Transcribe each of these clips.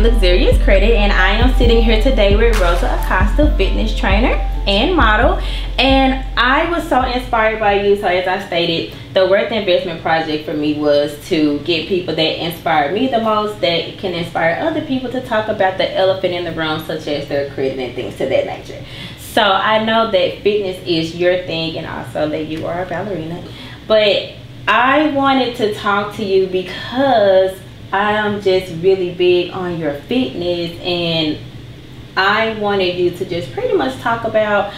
Luxurious Credit, and I am sitting here today with Rosa Accosta, fitness trainer and model. And I was so inspired by you. So as I stated, the Worth Investment project for me was to get people that inspire me the most, that can inspire other people to talk about the elephant in the room, such as their credit and things to that nature. So I know that fitness is your thing, and also that you are a ballerina, but I wanted to talk to you because I'm just really big on your fitness, and I wanted you to just pretty much talk about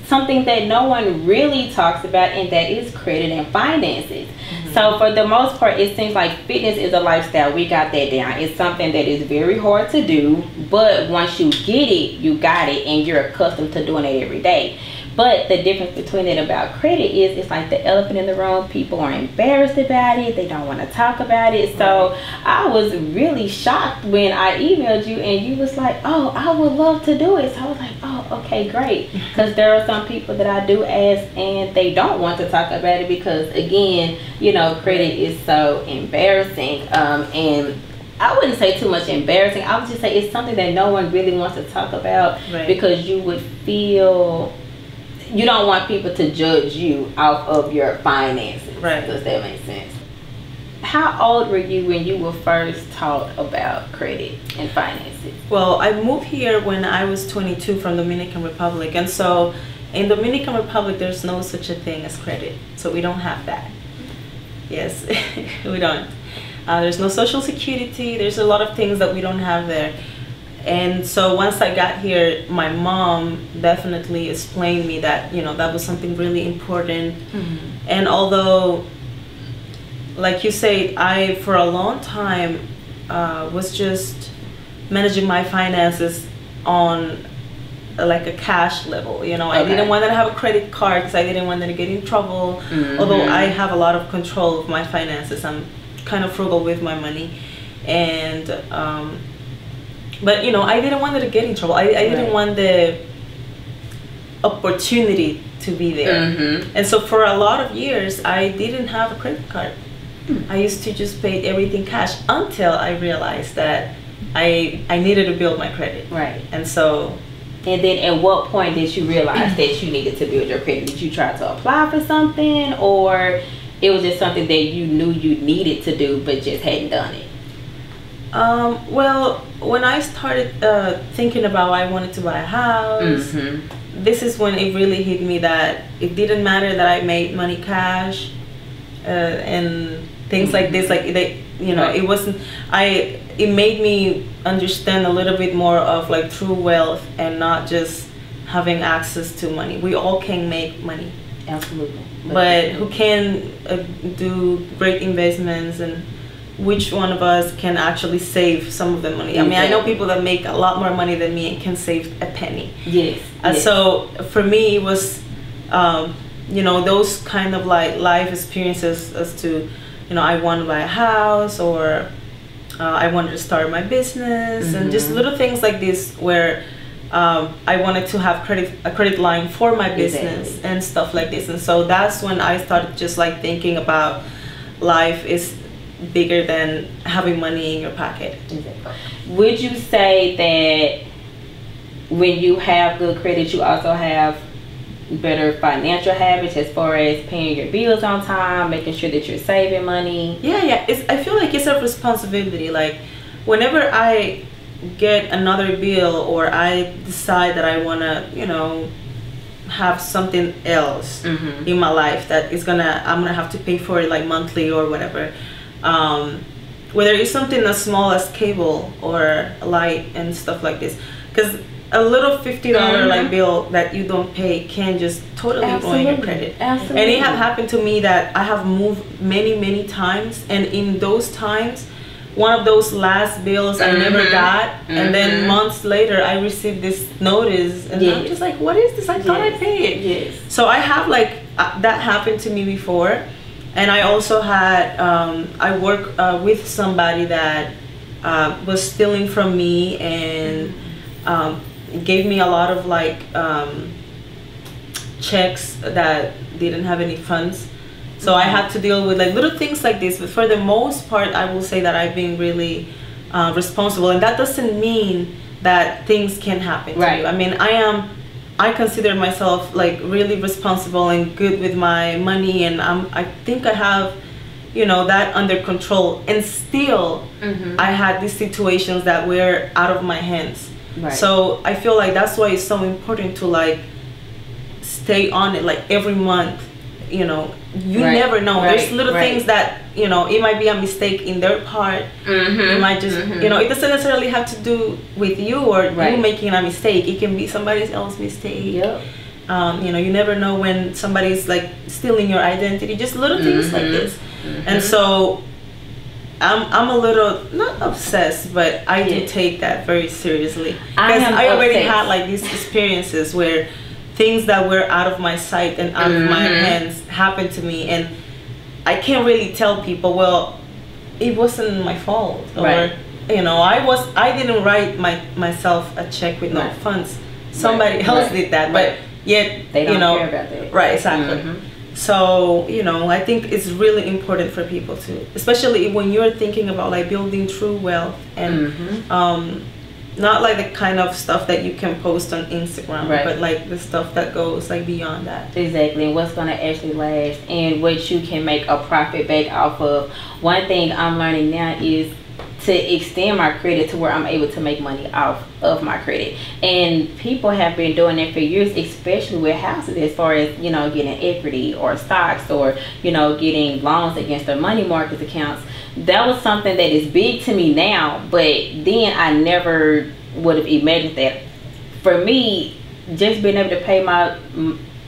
something that no one really talks about, and that is credit and finances. So for the most part, it seems like fitness is a lifestyle. We got that down. It's something that is very hard to do, but once you get it, you got it, and you're accustomed to doing it every day. But the difference between it about credit is it's like the elephant in the room. People are embarrassed about it. They don't want to talk about it. So I was really shocked when I emailed you and you was like, oh, I would love to do it. So I was like, oh, okay, great. Because there are some people that I do ask and they don't want to talk about it because, again, you know, credit is so embarrassing. And I wouldn't say too much embarrassing. I would just say it's something that no one really wants to talk about because you would feel... You don't want people to judge you off of your finances. Right. Does that make sense? How old were you when you were first taught about credit and finances? Well, I moved here when I was 22 from Dominican Republic. And so in Dominican Republic, there's no such a thing as credit. So we don't have that. Yes, we don't. There's no social security. There's a lot of things that we don't have there. And so once I got here, my mom definitely explained me that, you know, that was something really important. And although, like you said, I, for a long time, was just managing my finances on like a cash level, you know. I didn't want to have a credit card because I didn't want to get in trouble. Although I have a lot of control of my finances. I'm kind of frugal with my money. And, but, you know, I didn't want to get in trouble. I didn't want the opportunity to be there. And so for a lot of years, I didn't have a credit card. I used to just pay everything cash until I realized that I needed to build my credit. And so... And then at what point did you realize that you needed to build your credit? Did you try to apply for something, or it was just something that you knew you needed to do but just hadn't done it? Well, when I started thinking about I wanted to buy a house, this is when it really hit me that it didn't matter that I made money cash and things like this. Like they, you know, it wasn't. It made me understand a little bit more of like true wealth and not just having access to money. We all can make money, absolutely, but who can do great investments, and which one of us can actually save some of the money? I mean, I know people that make a lot more money than me and can save a penny. So for me, it was, you know, those kind of like life experiences as to, you know, I want to buy a house, or I wanted to start my business, and just little things like this where I wanted to have a credit line for my business and stuff like this. And so that's when I started just like thinking about life is bigger than having money in your pocket. Would you say that when you have good credit, you also have better financial habits as far as paying your bills on time, making sure that you're saving money? I feel like it's a responsibility. Like whenever I get another bill, or I decide that I want to, you know, have something else in my life that is I'm gonna have to pay for it like monthly or whatever, whether it's something as small as cable or light and stuff like this, because a little $50 like bill that you don't pay can just totally ruin your credit. And it have happened to me that I have moved many times, and in those times, one of those last bills I never got, and then months later I received this notice, and I'm just like, what is this? I thought I paid it. So I have like that happened to me before. And I also had, I work with somebody that was stealing from me, and gave me a lot of like checks that didn't have any funds. So I had to deal with like little things like this. But for the most part, I will say that I've been really responsible, and that doesn't mean that things can happen to you. I mean, I consider myself like really responsible and good with my money, and I think I have, you know, that under control, and still I had these situations that were out of my hands. So I feel like that's why it's so important to like stay on it, like every month. You know, you never know. There's little things that, you know, it might be a mistake in their part. It might just, you know, it doesn't necessarily have to do with you or you making a mistake. It can be somebody else's mistake. You know, you never know when somebody's like stealing your identity. Just little things like this. And so I'm a little, not obsessed, but I do take that very seriously, because I already had like these experiences where things that were out of my sight and out of my hands happened to me, and I can't really tell people, well, it wasn't my fault, or you know, I didn't write myself a check with no funds. Somebody else did that, but yet they don't, you know, care about that. Right, exactly. So, you know, I think it's really important for people to, especially when you're thinking about like building true wealth, and not like the kind of stuff that you can post on Instagram, but like the stuff that goes like beyond that. Exactly, and what's going to actually last, and what you can make a profit back off of. One thing I'm learning now is to extend my credit to where I'm able to make money off of my credit. And people have been doing that for years, especially with houses, as far as, you know, getting equity or stocks, or, you know, getting loans against their money market accounts. That was something that is big to me now, but then I never would have imagined that. For me, just being able to pay my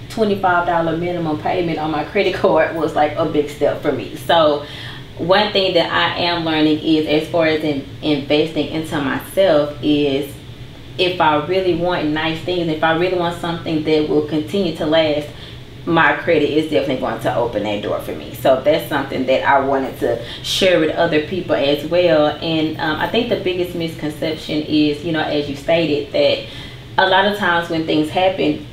$25 minimum payment on my credit card was like a big step for me. So one thing that I am learning is, as far as investing into myself, is if I really want nice things, if I really want something that will continue to last, my credit is definitely going to open that door for me. So that's something that I wanted to share with other people as well. And I think the biggest misconception is, you know, as you stated, that a lot of times when things happen,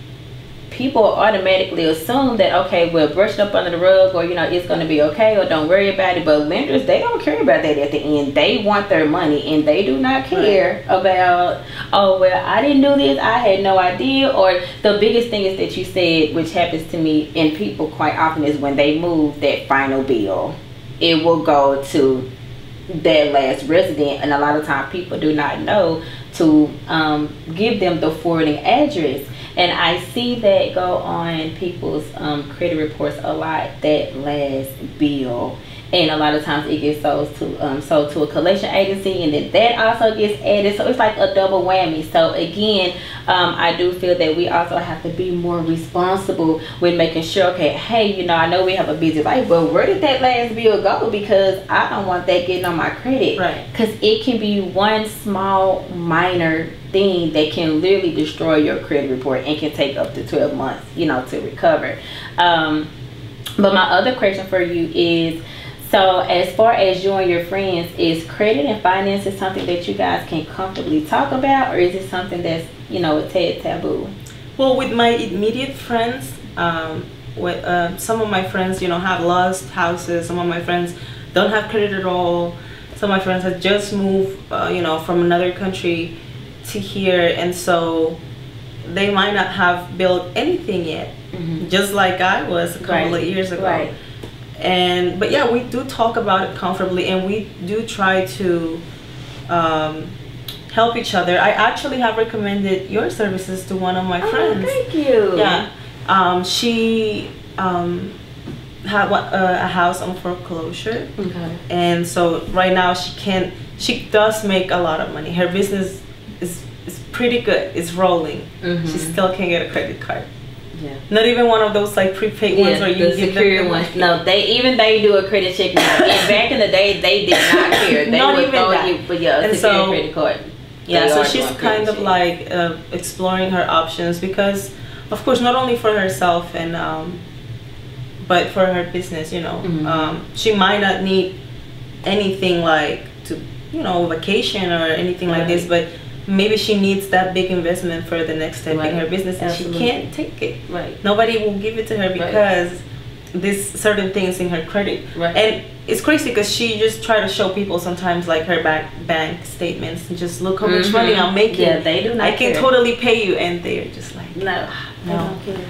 people automatically assume that, okay, we'll brush it up under the rug, or, you know, it's going to be okay, or don't worry about it. But lenders, they don't care about that at the end. They want their money, and they do not care about, oh, well, I didn't do this, I had no idea. Or the biggest thing is that you said, which happens to me and people quite often, is when they move that final bill, it will go to that last resident, and a lot of times people do not know to give them the forwarding address. And I see that go on people's credit reports a lot, that last bill. And a lot of times it gets sold to a collection agency, and then that also gets added. So it's like a double whammy. So again, I do feel that we also have to be more responsible with making sure, okay, hey, you know, I know we have a busy life, but where did that last bill go? Because I don't want that getting on my credit. Because it can be one small minor thing that can literally destroy your credit report, and can take up to 12 months, you know, to recover. But my other question for you is, so as far as you and your friends, is credit and finances something that you guys can comfortably talk about, or is it something that's, you know, a tad taboo? Well, with my immediate friends, some of my friends, you know, have lost houses. Some of my friends don't have credit at all. Some of my friends have just moved, you know, from another country to here, and so they might not have built anything yet, just like I was a couple of years ago. But yeah, we do talk about it comfortably, and we do try to help each other. I actually have recommended your services to one of my friends. Thank you. Yeah, she had a house on foreclosure, and so right now she does make a lot of money. Her business is pretty good. It's rolling. She still can't get a credit card. Not even one of those like prepaid ones, or you the secure ones. No, they do a credit check now. And back in the day, they did not care. They not would even throw that. you for your secure credit card. Yeah, so she's kind of like exploring her options, because, of course, not only for herself and but for her business. You know, she might not need anything like to, you know, vacation or anything like this, but maybe she needs that big investment for the next step in her business, and she can't take it. Nobody will give it to her because these certain things in her credit. Right. And it's crazy because she just try to show people sometimes like her bank statements and just look how much money I'm making. Yeah, they do not I can care. totally pay you, and they're just like, no. They don't care.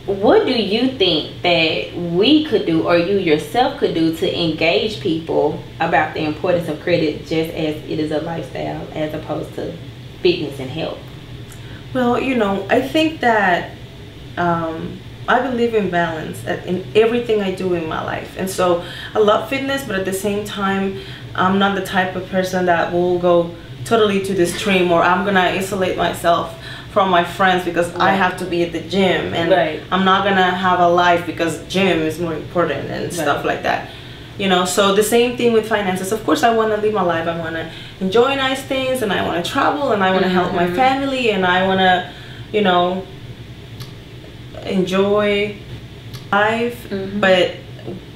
What do you think that we could do, or you yourself could do, to engage people about the importance of credit, just as it is a lifestyle as opposed to fitness and health? Well, you know, I think that I believe in balance in everything I do in my life. And so I love fitness, but at the same time, I'm not the type of person that will go totally to the extreme, or I'm gonna isolate myself from my friends because I have to be at the gym, and I'm not gonna have a life because gym is more important and stuff like that. You know, so the same thing with finances. Of course, I want to live my life. I want to enjoy nice things, and I want to travel, and I want to help my family, and I want to, you know, enjoy life. But,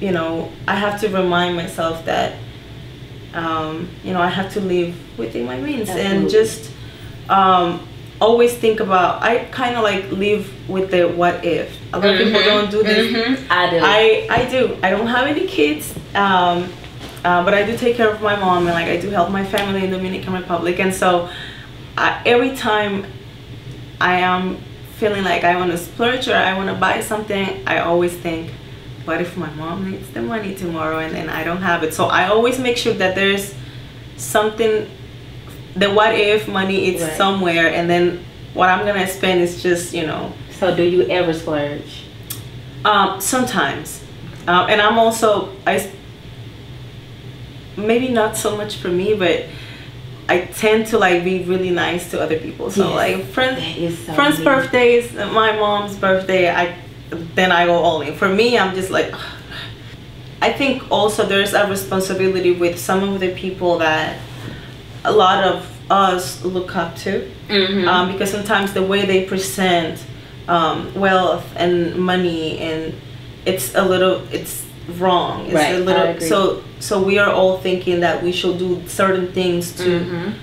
you know, I have to remind myself that, you know, I have to live within my means. And just always think about, I kind of like live with the what if. A lot of people don't do this. I do. I do. I don't have any kids, but I do take care of my mom, and like I do help my family in Dominican Republic. And so every time I am feeling like I want to splurge or I want to buy something, I always think, what if my mom needs the money tomorrow and then I don't have it? So I always make sure that there's something, the what if money is somewhere, and then what I'm gonna spend is just, you know. So do you ever splurge? Sometimes, and I'm also, maybe not so much for me, but I tend to like be really nice to other people. So like friends' birthdays, my mom's birthday, then I go all in. For me, I'm just like, I think also there's a responsibility with some of the people that a lot of us look up to, because sometimes the way they present wealth and money, and it's wrong. It's a little, so we are all thinking that we should do certain things to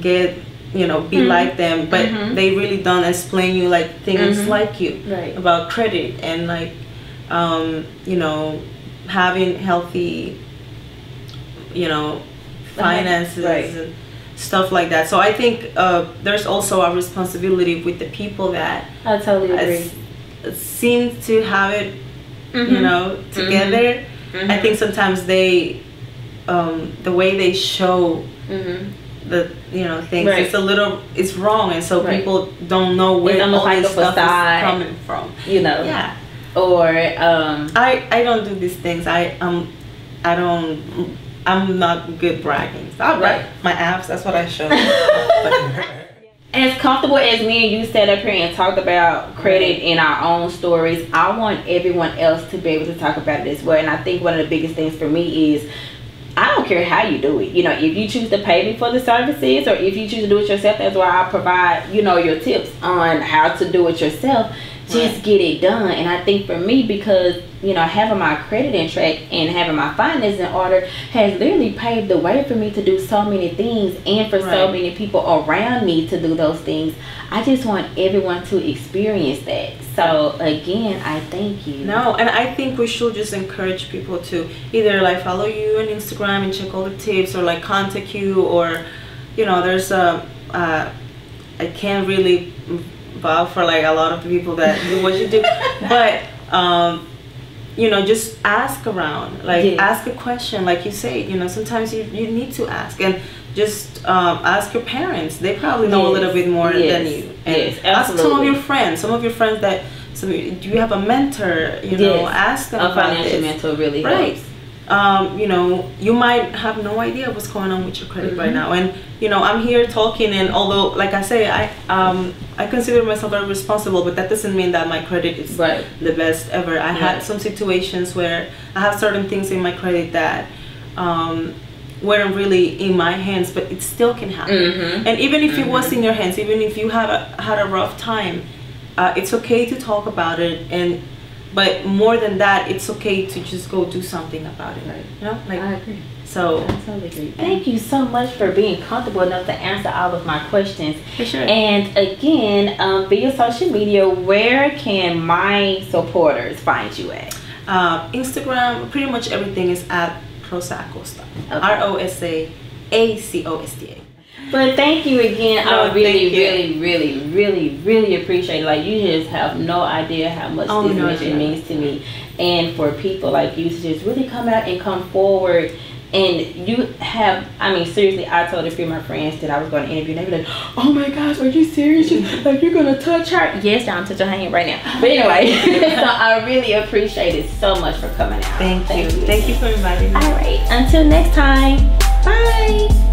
get, you know, be like them, but they really don't explain you like things like you about credit and like you know, having healthy, you know, finances and stuff like that. So I think there's also a responsibility with the people that I totally agree. Seem to have it, you know, together. I think sometimes they, the way they show the, you know, things, it's wrong, and so people don't know where all this stuff is coming from. You know. Yeah. Or I don't do these things. I'm not good bragging. So I brag my abs. That's what I show. As comfortable as me and you sat up here and talked about credit in our own stories, I want everyone else to be able to talk about it as well. And I think one of the biggest things for me is, I don't care how you do it. You know, if you choose to pay me for the services, or if you choose to do it yourself, that's why I provide, you know, your tips on how to do it yourself. Just get it done. And I think for me, because, you know, having my credit in track and having my finances in order has literally paved the way for me to do so many things, and for so many people around me to do those things. I just want everyone to experience that. So again, I thank you. No, and I think we should just encourage people to either like follow you on Instagram and check all the tips, or like contact you, or, you know, there's I can't really vouch for like a lot of the people that do what you do, but you know, just ask around, like ask a question, like you say, you know, sometimes you need to ask, and just ask your parents. They probably know a little bit more than you, and ask some of your friends that, do you have a mentor, you know, ask them a about financial mentor really helps. You know, you might have no idea what's going on with your credit right now, and you know, I'm here talking, and although, like I say, I consider myself very responsible, but that doesn't mean that my credit is the best ever. I had some situations where I have certain things in my credit that weren't really in my hands, but it still can happen. And even if it was in your hands, even if you had a rough time, it's okay to talk about it, but more than that, it's okay to just go do something about it, you know? Like, I agree. So I totally agree. Thank you so much for being comfortable enough to answer all of my questions. for sure. And again, via social media, where can my supporters find you at? Instagram, pretty much everything is at Rosa Accosta. Okay. ROSAACOSTA. But thank you again. No, I really, thank you. really appreciate it. Like, you just have no idea how much this mission means to me. And for people like you to just really come out and come forward. And you have, I mean, seriously, I told a few of my friends that I was going to interview, and they were like, oh my gosh, are you serious? Like, you're going to touch her? Yes, I'm touching her hand right now. But anyway, so I really appreciate it so much for coming out. Thank you. Thank you for inviting me. All right, until next time, bye.